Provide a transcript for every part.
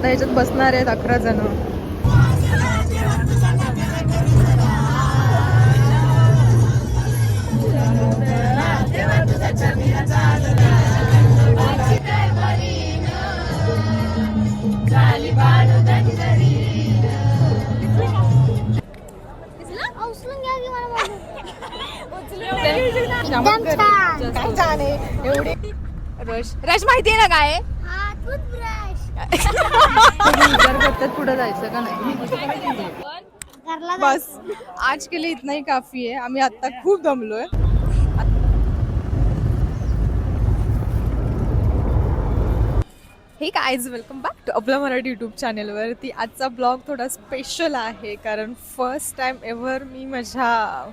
आता याच्यात बसणार आहेत 11 जण. काय छान आहे एवढी रश माहितीये ना काय विचार करतात पुढे जायचं का नाही. बस आज के लिए इतना ही काफी आहे. आम्ही आता खूप दमलोय. हे गाईज, वेलकम बॅक टू आपला मराठी यूट्यूब चॅनलवरती. आजचा ब्लॉग थोडा स्पेशल आहे कारण फर्स्ट टाइम एव्हर मी माझ्या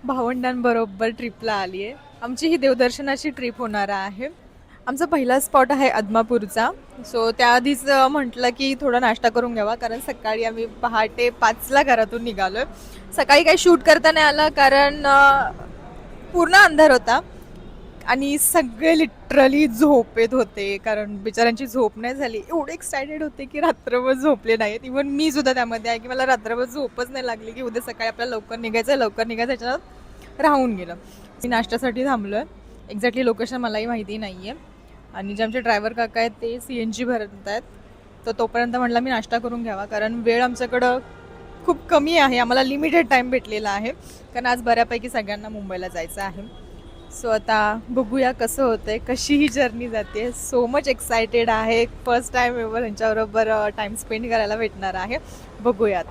भावंडांबरोबर ट्रिपला आली आहे. आमची ही देवदर्शनाची ट्रिप होणार आहे. आमचा पहिला स्पॉट आहे आदमापूरचा. सो त्याआधीच म्हटलं की थोडा नाश्ता करून घ्यावा कारण सकाळी आम्ही पहाटे 5ला घरातून निघालो आहे. सकाळी काही शूट करता नाही आलं कारण पूर्ण अंधार होता आणि सगळे लिटरली झोपेत होते कारण बिचाऱ्यांची झोप नाही झाली. एवढे एक्सायटेड होते की रात्रभर झोपले नाहीत. इव्हन मी सुद्धा त्यामध्ये आहे की मला रात्रभर झोपच नाही लागली की उद्या सकाळी आपल्याला लवकर निघायचं याच्यात राहून गेलं. मी नाश्त्यासाठी थांबलो आहे. एक्झॅक्टली लोकेशन मलाही माहिती नाही आहे आणि जे आमचे ड्रायव्हर काका आहेत ते CNG भरत आहेत. तर तोपर्यंत म्हटलं मी नाश्ता करून घ्यावा कारण वेळ आमच्याकडं खूप कमी आहे. आम्हाला लिमिटेड टाईम भेटलेला आहे कारण आज बऱ्यापैकी सगळ्यांना मुंबईला जायचं आहे. सो आता बघूया कसं होतंय, कशी ही जर्नी जाते. सो मच एक्सायटेड आहे. फर्स्ट टाइम एव्हर यांच्याबरोबर टाइम स्पेंड करायला भेटणार आहे. बघूयात.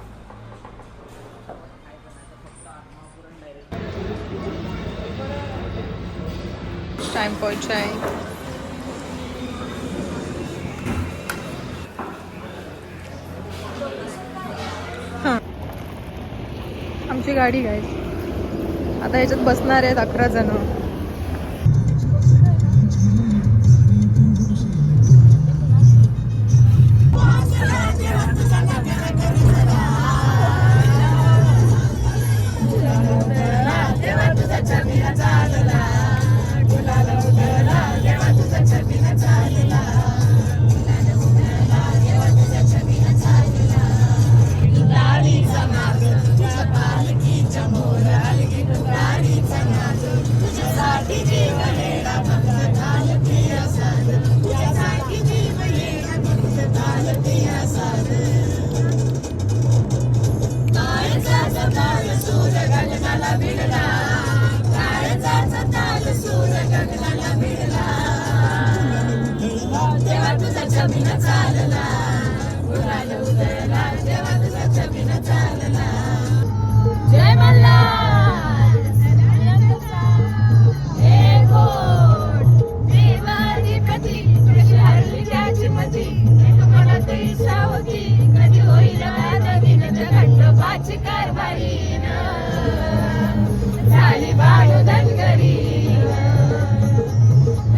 टाइम पहुंचा है. हां, आमची गाडी काय आता याच्यात बसणार आहेत 11 जण. जय मल्हार. देवाधिपती कशी हरली त्याची मती. मनात इच्छा होती कधी होईल खंडोबाची कारभारी झाली बाळू धनगरी.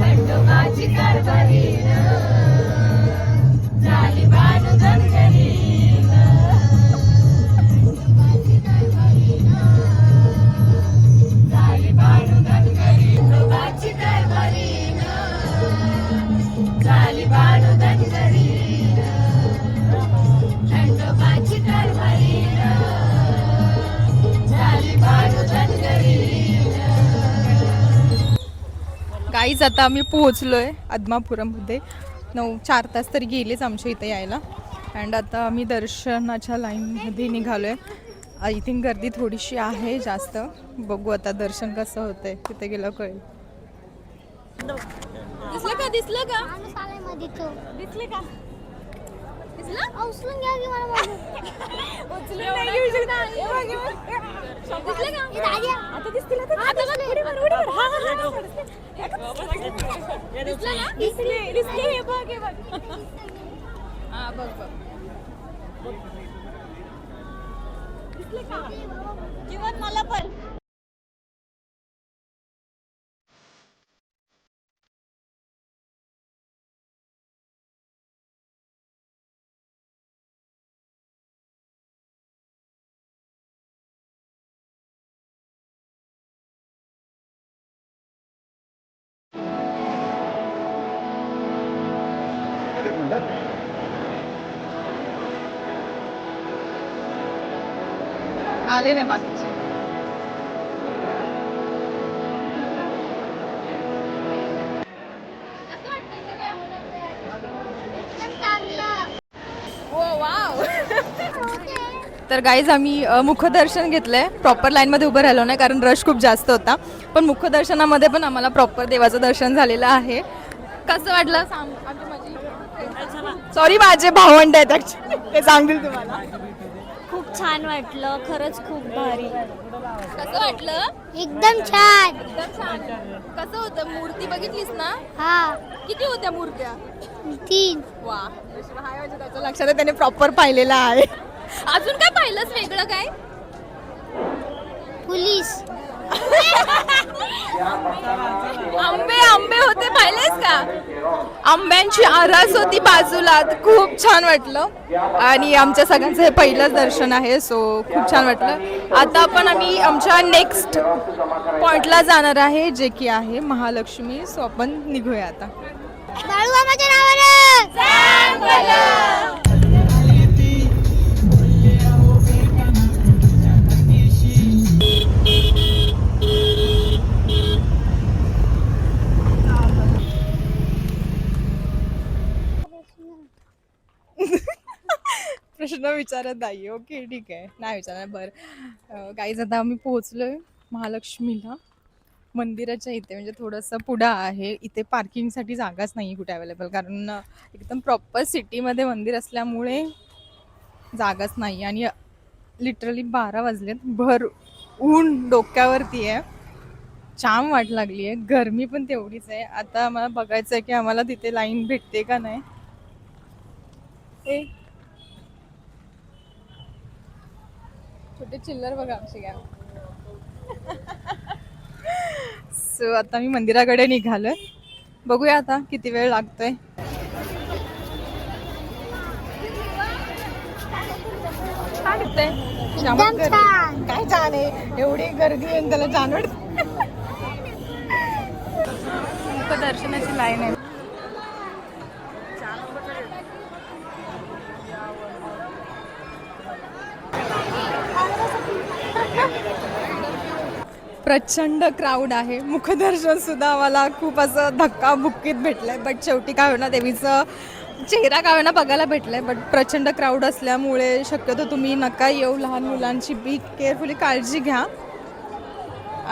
खंडोबाची कारभारी झाली बाळू धनगरी. झाली बाळू धनगरी. खंडोबाची कारभारी झाली बाळू धनगरी. खंडोबाची कारभारी झाली बाळू धनगरी. गाईज, आता आम्ही पोहोचलोय आदमापुरामध्ये. 4 तास तरी गेलेच आमच्या इथे यायला. अँड आता आम्ही दर्शनाच्या लाईनमध्ये निघालोय. आय थिंक गर्दी थोडीशी आहे जास्त. बघू आता दर्शन कसं होतंय, तिथे गेलं कळेल. दिसलं का दिसलं का दिसले का उचलून घ्या की मला उचलून नाही घेऊ शकत. दिसले का आता दिसतील आता उडी मार उडी मार. दिसलं ना दिसले हे बघ हे बघ. हां बघ बघ दिसले का जीवन मला पण. आले नाही बाकीचे. तर गाईज आम्ही मुखदर्शन घेतलंय. प्रॉपर लाईनमध्ये उभं राहिलो नाही कारण रश खूप जास्त होता, पण मुखदर्शनामध्ये पण आम्हाला प्रॉपर देवाचं दर्शन झालेलं आहे. कसं वाटलं सांग. सॉरी माझे भावंड आहेत ॲक्च्युली, ते सांगतील तुम्हाला. खूप छान वाटलं, खरंच खूप भारी. कसं वाटलं? एकदम छान. एकदम छान. कसं होतं? मूर्ती बघितलीस ना? हा, किती होत्या मूर्त्या? 3. वा, हाय म्हणजे त्याच्या लक्षात आहे, त्याने प्रॉपर पाहिलेलं आहे. अजून काय पाहिलंच वेगळं काय? पोलीस. आंबे आंबे होते, पाहिलेस का? आंब्यांची आरास होती बाजूला, खूप छान वाटलं. आणि आमच्या सगळ्यांचं हे पहिलंच दर्शन आहे, सो खूप छान वाटलं. आता आपण आम्ही आमच्या नेक्स्ट पॉइंटला जाणार आहे, जे की आहे महालक्ष्मी. सो आपण निघूया आता. बाळूमामाच्या नावानं. प्रश्न विचारत नाही. ओके ठीक आहे, नाही विचारणार. बरं गाईज, आता आम्ही पोहोचलोय महालक्ष्मीला. मंदिराच्या इथे म्हणजे थोडंसं पुढं आहे. इथे पार्किंगसाठी जागाच नाही कुठे अवेलेबल, कारण एकदम प्रॉपर सिटीमध्ये मंदिर असल्यामुळे जागाच नाही. आणि लिटरली 12 वाजलेत, भर ऊन डोक्यावरती आहे, जाम वाट लागली आहे, गरमी पण तेवढीच आहे. आता आम्हाला बघायचं आहे की आम्हाला तिथे लाईन भेटते का नाही. छोटे चिल्लर बघा आमचे काय. सो आता मी मंदिराकडे निघालोय, बघूया आता किती वेळ लागतोय. छान दिसतंय. एकदम छान. काय छान आहे, एवढी गर्दी आहे त्याला छान वाटत. दर्शनाची लाईन आहे. प्रचंड क्राऊड आहे. मुखदर्शन सुद्धा आम्हाला खूप असं धक्काबुक्कीत भेटलंय, बट शेवटी काय होणार, देवीचं चेहरा काय होणार बघायला भेटलंय. बट प्रचंड क्राऊड असल्यामुळे शक्यतो तुम्ही नका येऊ. लहान मुलांची बी केअरफुली काळजी घ्या.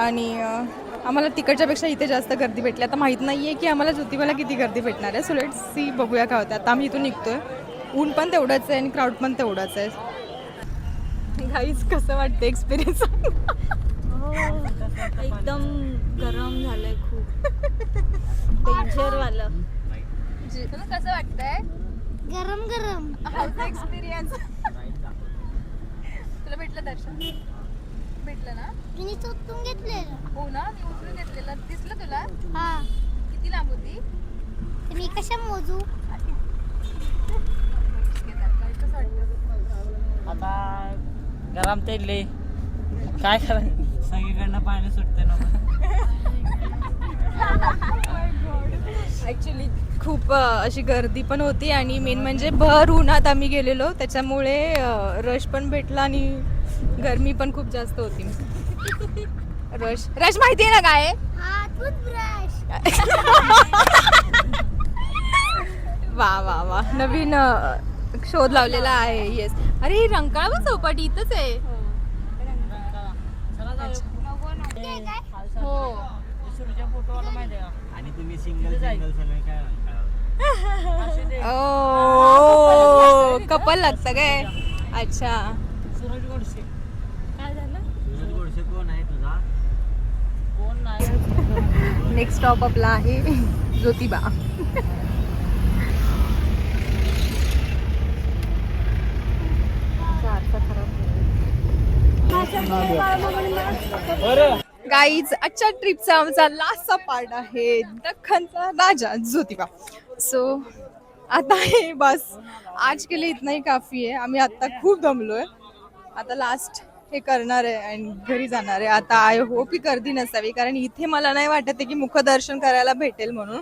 आणि आम्हाला तिकडच्यापेक्षा इथे जास्त गर्दी भेटली. आता माहीत नाही आहे की आम्हाला ज्योतिबाला किती गर्दी भेटणार आहे. सो लेट्स सी, बघूया काय होतं. आता आम्ही इथून निघतोय, ऊन पण तेवढंच आहे आणि क्राऊड पण तेवढाच आहे. गाईज कसं वाटतं एक्सपिरियन्स? एकदम गरम झालंय, खूप डेंजर वालं. तुला कसं वाटतंय? गरम गरम. एक्सपिरियन्स. तुला भेटलं दर्शन? भेटलं ना? मी चोचून घेतलेलं. हो ना, मी उचलून घेतलेलं. दिसलं तुला? हा. किती लांब होती? ते मी कशा मोजू? कसं वाटतं? आता गरम तेले काय करायचं, सगळीकडनं पाणी सुटते ना. ॲक्च्युली खूप अशी गर्दी पण होती आणि मेन म्हणजे भर उन्हात आम्ही गेलेलो, त्याच्यामुळे रश पण भेटला आणि गरमी पण खूप जास्त होती. रश रश माहिती आहे ना काय? हा, टूथब्रश. वा वा वा, नवीन शोध लावलेला आहे. येस. अरे रंकाळा पण चौपाटी इथंच आहे. हो. आणि तुम्ही सिंगल सगळे काय ओ कपल लागतं काय? अच्छा. सूरज गोडसे. काय झालं? सूरज गोडसे कोण आहे तुझा? कोण नाही. नेक्स्ट स्टॉप आपला आहे ज्योतिबा. गाईज, आजच्या ट्रिपचा आमचा लास्टचा पार्ट आहे दख्खनचा राजा ज्योतिबा. सो आता हे बस आज के लिए इतना ही काफी आहे. आम्ही आता खूप दमलोय, आता लास्ट हे करणार आहे आणि घरी जाणार आहे. आता आय होप ही गर्दी नसावी, कारण इथे मला नाही वाटत आहे की मुखदर्शन करायला भेटेल म्हणून.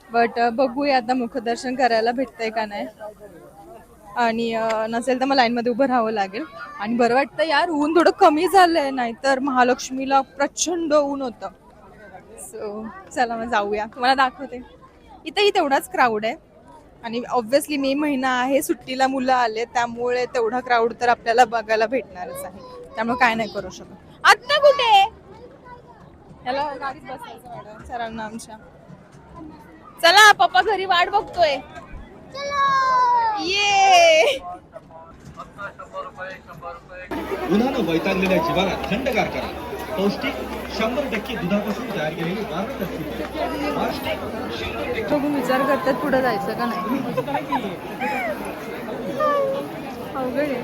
बट बघूया आता मुखदर्शन करायला भेटतंय का नाही, आणि नसेल तर मग लाईनमध्ये उभं राहावं लागेल. आणि बरं वाटतं यार, ऊन थोडं कमी झालंय, नाहीतर महालक्ष्मीला प्रचंड ऊन होतं. सो चला मग जाऊया, तुम्हाला दाखवते. इथेही तेवढाच क्राऊड आहे आणि ऑब्व्हियसली मे महिना आहे, सुट्टीला मुलं आले, त्यामुळे तेवढा क्राऊड तर आपल्याला बघायला भेटणारच आहे. त्यामुळे काय नाही करू शकत. आता कुठे त्याला गाडीत बसायचं मॅडम सरांना आमच्या. चला पप्पा घरी वाट बघतोय. ये उन्हानं वैतागलेल्या जीवाला थंडगार करा. पौष्टिक 100% दुधापासून तयार केलेली गार्डन बघून विचार करतात पुढे जायचं का नाही. अवघड आहे.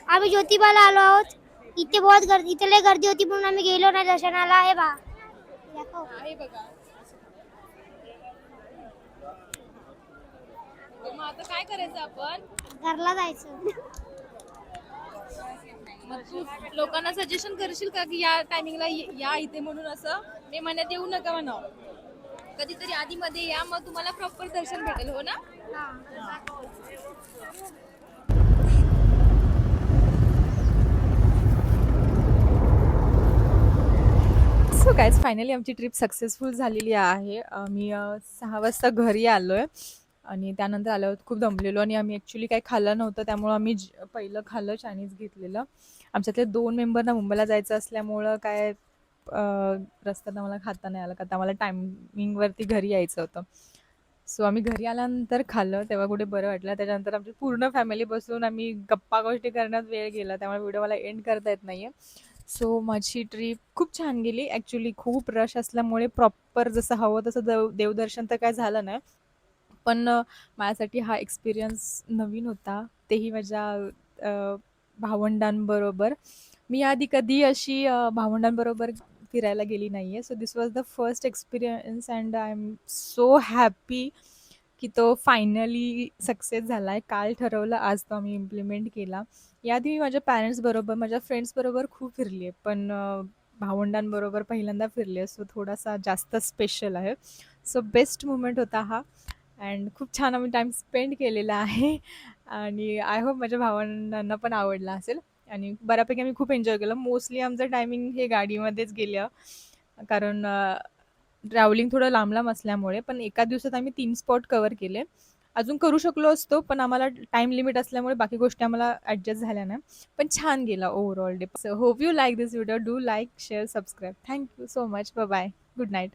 आम्ही ज्योतिबाला आलो आहोत. इथे बहुत गर्दी, इथे लय गर्दी होती म्हणून आम्ही गेलो नाही दर्शनाला. आहे बा आहे बघा. मग आता काय करायचं आपण? घरला जायचं. मग तू लोकांना सजेशन करशील का की या टायमिंगला या इथे म्हणून, असं मे महिन्यात येऊ नका म्हणा, कधीतरी आधी मध्ये या, मग तुम्हाला प्रॉपर दर्शन भेटेल. हो ना? सो गाईज, फायनली आमची ट्रिप सक्सेसफुल झालेली आहे. आम्ही 6 वाजता घरी आलो आहे आणि त्यानंतर आल्यावर खूप दमलेलो आणि आम्ही ॲक्च्युली काही खाल्लं नव्हतं, त्यामुळं आम्ही पहिलं खाल्लं चायनीज घेतलेलं. आमच्यातले 2 मेंबरना मुंबईला जायचं असल्यामुळं काय रस्त्यात आम्हाला खाता नाही आलं, का तर आम्हाला टायमिंगवरती घरी यायचं होतं. सो आम्ही घरी आल्यानंतर खाल्लं, तेव्हा कुठे बरं वाटलं. त्याच्यानंतर आमची पूर्ण फॅमिली बसून आम्ही गप्पा गोष्टी करण्यात वेळ गेला, त्यामुळे व्हिडिओ मला एंड करता येत नाही आहे. सो माझी ट्रिप खूप छान गेली. ॲक्च्युली खूप रश असल्यामुळे प्रॉपर जसं हवं तसं देवदर्शन तर काय झालं नाही, पण माझ्यासाठी हा एक्सपिरियन्स नवीन होता, तेही माझ्या भावंडांबरोबर. मी आधी कधी अशी भावंडांबरोबर फिरायला गेली नाही आहे. So this was the first experience and I am so happy की तो फायनली सक्सेस झाला आहे. काल ठरवलं, आज तो आम्ही इम्प्लिमेंट केला. याआधी मी माझ्या पॅरेंट्सबरोबर, माझ्या फ्रेंड्सबरोबर खूप फिरली आहे, पण भावंडांबरोबर पहिल्यांदा फिरली आहे. सो थोडासा जास्त स्पेशल आहे. सो बेस्ट मुमेंट होता हा अँड खूप छान आम्ही टाईम स्पेंड केलेला आहे आणि आय होप माझ्या भावंडांना पण आवडला असेल आणि बऱ्यापैकी आम्ही खूप एन्जॉय केलं. मोस्टली आमचं टायमिंग हे गाडीमध्येच गेलं, कारण ट्रॅव्हलिंग थोडं लांब लांब असल्यामुळे. पण एका दिवसात आम्ही 3 स्पॉट कव्हर केले. अजून करू शकलो असतो, पण आम्हाला टाईम लिमिट असल्यामुळे बाकी गोष्टी आम्हाला ॲडजस्ट झाल्या नाही. पण छान गेला overall day. So hope you like this video. Do like, share, subscribe. Thank you so much. Bye bye. Good night.